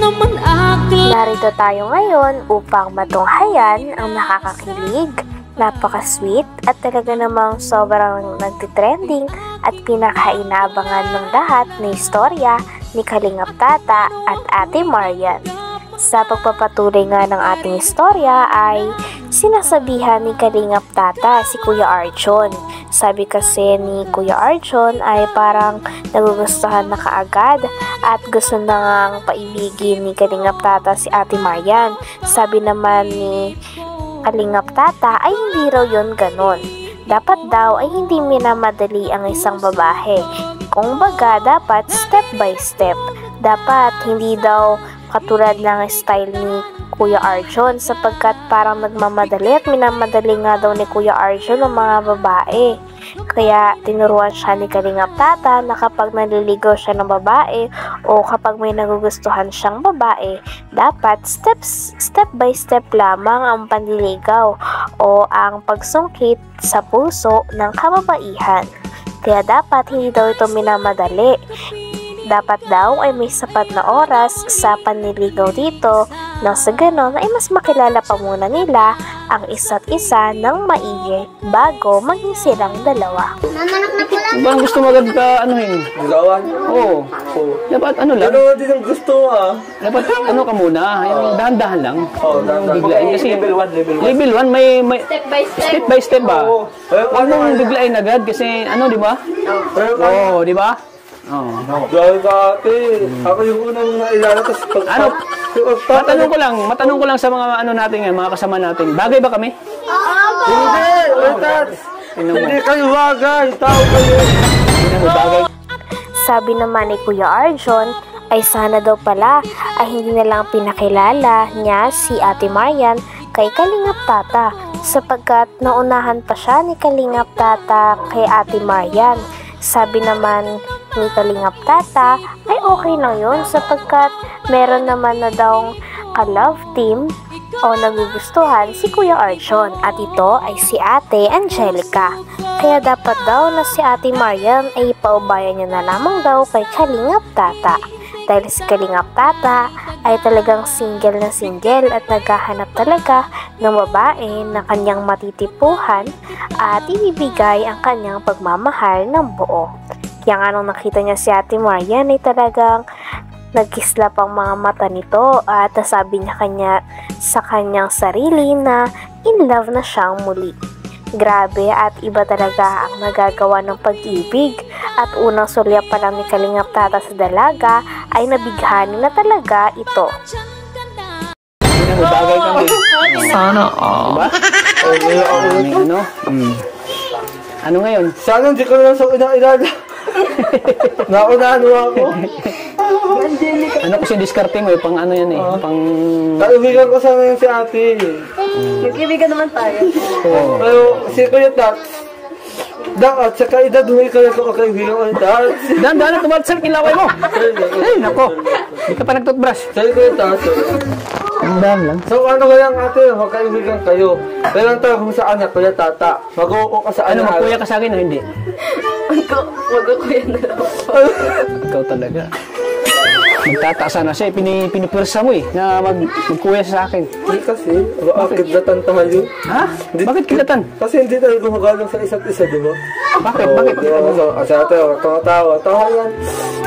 Narito tayo ngayon upang matunghayan ang nakakakilig, napaka-sweet at talaga namang sobrang nagtitrending at pinakainaabangan ng lahat na istorya ni Kalingap Tata at Ate Marian. Sa pagpapatuloy nga ng ating istorya ay sinasabihan ni Kalingap Tata si Kuya Arjon. Sabi kasi ni Kuya Arjon ay parang nagugustuhan na kaagad at gusto na ngang paibigin ni Kalingap Tata si Ate Marian. Sabi naman ni Kalingap Tata ay hindi raw yun ganon. Dapat daw ay hindi minamadali ang isang babae. Kung baga dapat step by step. Dapat hindi daw katulad ng style ni Kuya Arjon sapagkat parang nagmamadali at minamadali nga daw ni Kuya Arjon ang mga babae. Kaya tinuruan siya ni Kalingap Tata na kapag naliligaw siya ng babae o kapag may nagugustuhan siyang babae, dapat step by step lamang ang panliligaw o ang pagsungkit sa puso ng kababaihan. Kaya dapat hindi daw ito minamadali. Dapat daw ay may sapat na oras sa panliligaw dito nang sa ganon ay mas makilala pa muna nila ang isa't isa ng maigi bago maging silang dalawa. Bang gusto mo agad ka anuhin? Ligawan? Oo. Dapat ano lang? Ano din ang gusto mo Dapat ano ka muna, yung dahan-dahan lang. Oo, dahan-dahan. Biglain kasi Level 1. Level 1 may step by step ba? Oo. Huwag mong biglain agad kasi ano, di ba? Oo, di ba? Oo. Dahil dati, ako yung unang nailala tapos Ano? Matanong ko lang sa mga ano natin ngayon, mga kasama natin. Bagay ba kami? Hindi! Hindi kayo bagay! Tao kayo! Bagay. Sabi naman ni Kuya Arjon ay sana daw pala ay hindi na lang pinakilala niya si Ate Marian kay Kalingap Tata sapagkat naunahan pa siya ni Kalingap Tata kay Ate Marian. Sabi naman ni Kalingap Tata ay okay lang yun sapagkat meron naman na daw ka-love team o nagugustuhan si Kuya Arjon at ito ay si Ate Angelica. Kaya dapat daw na si Ate Marian ay ipaubayan niya na lamang daw kay Kalingap Tata. Dahil si Kalingap Tata ay talagang single na single at naghahanap talaga ng babae na kanyang matitipuhan at ibibigay ang kanyang pagmamahal ng buo. Kaya nga nung nakita niya si Ate Marian ay talagang nagkislap ang mga mata nito at nasabi niya sa kanyang sarili na in love na siyang muli. Grabe at iba talaga ang nagagawa ng pag-ibig at unang sulyap pa lang ni Kalingap Tata sa dalaga ay nabighani na talaga ito. Bagay kami. Sana Diba? Ano? Ano ngayon? Sana hindi ko na lang sa inaalala. Naunahan mo ako. Ano kasi diskarte mo pang ano yan pang... Kaibigan ko sana yung si Ate. Magkibigan naman tayo. Pero si Kuya Tats, dapat sa kaedad huwi ka lang sa kaibigan ko yung Tats. Dahan-dahan na tumatsal kilaway mo. Ay, nako. Hindi ka pa nag-toothbrush. Sabi Kuya Tats. Dahan lang. So ano kayang ate, magkaibigan kayo. Pero ang tawag mo sa anak, Kuya Tata. Mag-uoko ka sa Ano, anak. magkuya ka sa akin o hindi? Magkukuya na lang. Ikaw talaga. Magtatasa na siya, pinipwersa mo na magkuya sa akin. Hindi kasi, kidlatan tayo. Ha? Bakit kilatan? Kasi hindi tayo gumagalang sa isa't isa, di ba? Bakit? Bakit? Kasi ate, tawa-tawa. Tawa yan.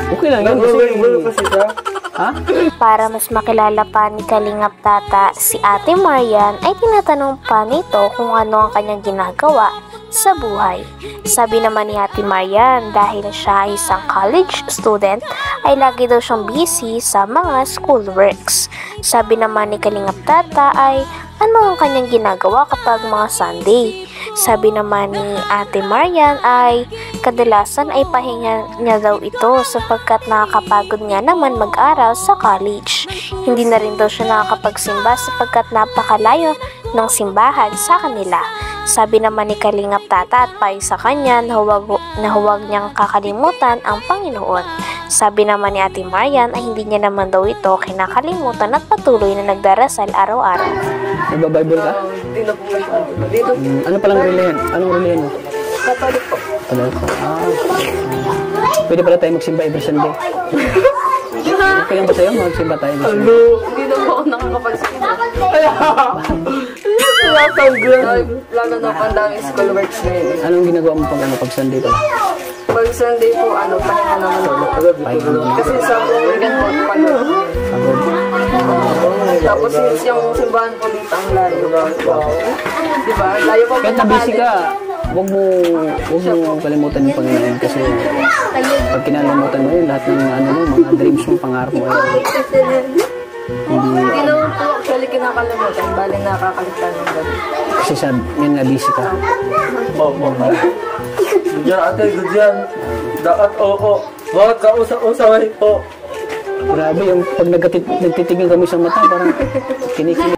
Okay lang yun Nag-uwi kasi siya. Ha? Para mas makilala pa ni Kalingap Tata si Ate Marian ay tinatanong pa nito kung ano ang kanyang ginagawa sa buhay. Sabi naman ni Ate Marian dahil siya ay isang college student ay lagi daw siyang busy sa mga schoolworks. Sabi naman ni Kalingap Tata ay ano ang kanyang ginagawa kapag mga Sunday. Sabi naman ni Ate Marian ay kadalasan ay pahinga niya daw ito sapagkat nakakapagod nga naman mag-aral sa college. Hindi na rin daw siya nakakapagsimba sapagkat napakalayo ng simbahan sa kanila. Sabi naman ni Kalingap Tata at payo sa kanya na huwag niyang kakalimutan ang Panginoon. Sabi naman ni Ate Marian ay hindi niya naman daw ito kinakalimutan at patuloy na nagdarasal araw-araw. Nagba-Bible ka? Hindi na po dito. Ano palang relihiyon? Anong relihiyon mo? Katolik po. Katolik po. Pwede pala tayo magsimba every Sunday. Okay lang ba sa'yo? Magsimba tayo. Ano? Hindi na po ako nakakapagsimba. Ay, tinatanggal. Lalo na po ang daming school works ngayon. Anong ginagawa mo pag Sunday pala? Pag Sunday po, pahinga naman ako. Kasi sa weekend po, pagod. Tapos yung simbahan po dito ang layo. Diba? Layo po Kahit na busy ka, huwag mo kalimutan yung Panginoon kasi pag kinalimutan mo yun, lahat ng mga dreams mo, pangarap mo ay Hindi naman po actually kinakalimutan. Bali nakakaligtan ng gabi. kasi yun na busy ka. Good yan, ate, good yan. Dapat oo. Bakit kausap-usapay po? Grabe, yung pag nagtitigil kami sa mata, parang kinikilig.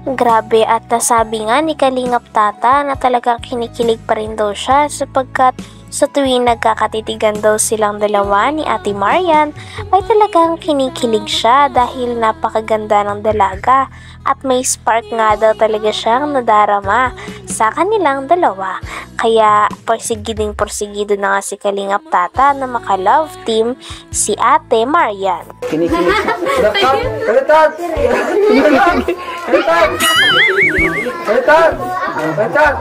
Grabe, at nasabi nga ni Kalingap Tata na talagang kinikilig pa rin daw siya sapagkat sa tuwing nagkakatitigan daw silang dalawa ni Ate Marian ay talagang kinikilig siya dahil napakaganda ng dalaga at may spark nga daw talaga siyang nadarama sa kanilang dalawa. Kaya porsigido na nga si Kalingap Tata na maka-love team si Ate Marian. Kinikilig siya. Dapat, kalitan! Kalitan! Kalitan! Kalitan!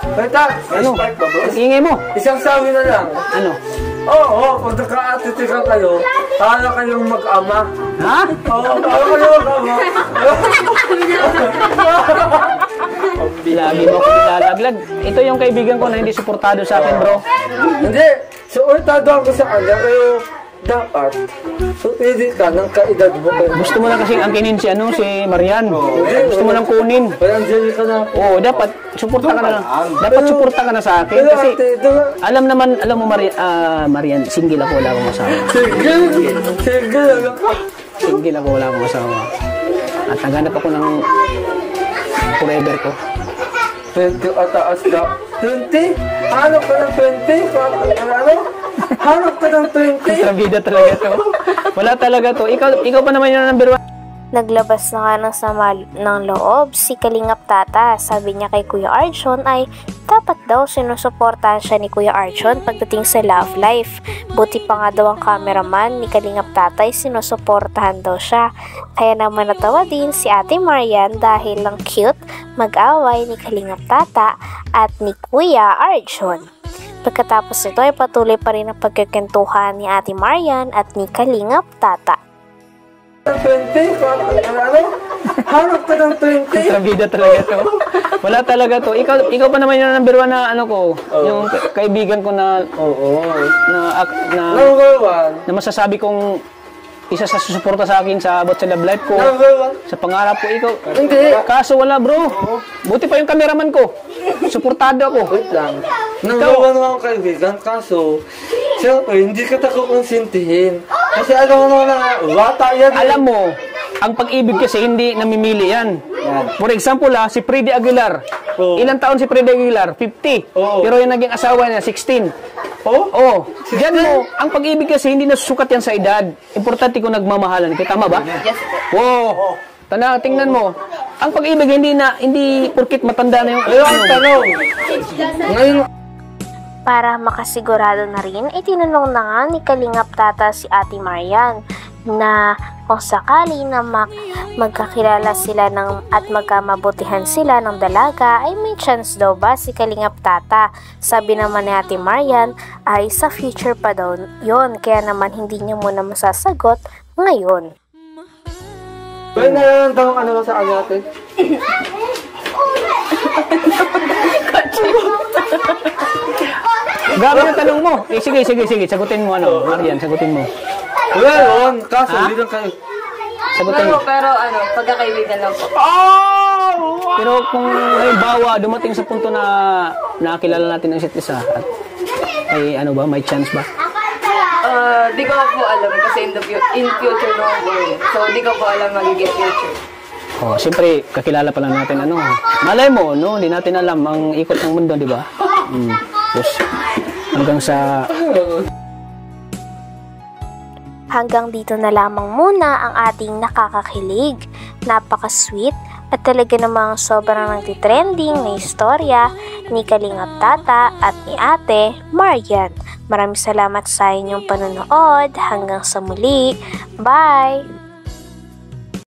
Kalitan! Ano? Ingay mo. Isang sabi na lang. Ano? Oo, pag nakaatitikan kayo, para kayong mag-ama. Ha? Oo, para kayong mag-ama. Lagi mo ako nilalaglag. Ito yung kaibigan ko na hindi suportado sa akin, bro. Hindi, suportado ako sa kanya, pero dapat, pili ka ng kaedad mo. Gusto mo lang kasi angkinin si Marian. Gusto mo lang kunin. Kaya Angelica na ako. Oo, dapat suporta ka na. Dapat suporta ka na sa akin Pero kasi ate, alam mo Marian, single ako, wala akong asawa. sige lang ako. Single ako, wala akong asawa. At naghanap ako ng forever ko. 20 ataas na. 20? Hanap ka ng 20? Ano? Hanap ka ng 20? Kontrabida talaga to. Wala talaga to. Ikaw pa naman yung number 1. Naglabas na nga ng sama ng loob si Kalingap Tata. Sabi niya kay Kuya Archon ay dapat daw sinusuportahan siya ni Kuya Archon pagdating sa love life. Buti pa nga daw ang cameraman ni Kalingap Tata ay sinusuportahan daw siya. Kaya naman natawa din si Ate Marian dahil lang cute mag-away ni Kalingap Tata at ni Kuya Archon. Pagkatapos nito ay patuloy pa rin ang pagkikentuhan ni Ate Marian at ni Kalingap Tata. 20? Ano? Hanap ka ng 20? Kontrabida talaga to. Wala talaga to. Ikaw pa naman yung number 1 na yung kaibigan ko na Number 1. na masasabi kong isa sa susuporta sa akin sa abot sa love life ko, Number 1. sa pangarap ko, ikaw. Hindi. Kaso wala, bro. Buti pa yung cameraman ko. Suportado ako. Wait lang. Number 1 akong kaibigan, kaso, siyempre, hindi ka kukonsintihin. Kasi alam mo naman na, bata yan. Alam mo, ang pag-ibig kasi hindi namimili yan. For example, si Freddy Aguilar. Oo. Ilang taon si Freddy Aguilar? 50. Oo. Pero yung naging asawa niya, 16. Oh? Diyan mo, ang pag-ibig kasi hindi nasusukat yan sa edad. Importante kung nagmamahalan. Tama ba? Yes po. Wow. Tingnan mo. Ang pag-ibig hindi porkit matanda na yung Pero ang tanong, ngayon, Para makasigurado na rin, itinanong na nga ni Kalingap Tata si Ate Marian na kung sakali na magkakilala sila at magkamabutihan sila ng dalaga ay may chance daw ba si Kalingap Tata. Sabi naman ni Ate Marian ay sa future pa daw yon, kaya naman hindi niya muna masasagot ngayon. may nararamdaman ano sa kanya natin? Grabe yung tanong mo. Sige. Sagutin mo, Marian, sagutin mo. Well, kaso, hindi lang kayo. Sagutin mo. Pero pagkakaibigan lang po. Pero kung halimbawa dumating sa punto na nakakilala natin ang isa't isa at may chance ba? Di ko po alam kasi in future naman po yun. So, di ko po alam magiging future. Siyempre, kakilala pa lang natin Malay mo, hindi natin alam ang ikot ng mundo, di ba? Tapos, Hanggang dito na lamang muna ang ating nakakakilig, napaka-sweet at talaga namang sobrang nagtitrending na istorya ni Kalingap Tata at ni Ate Marian. Maraming salamat sa inyong panonood. Hanggang sa muli. Bye!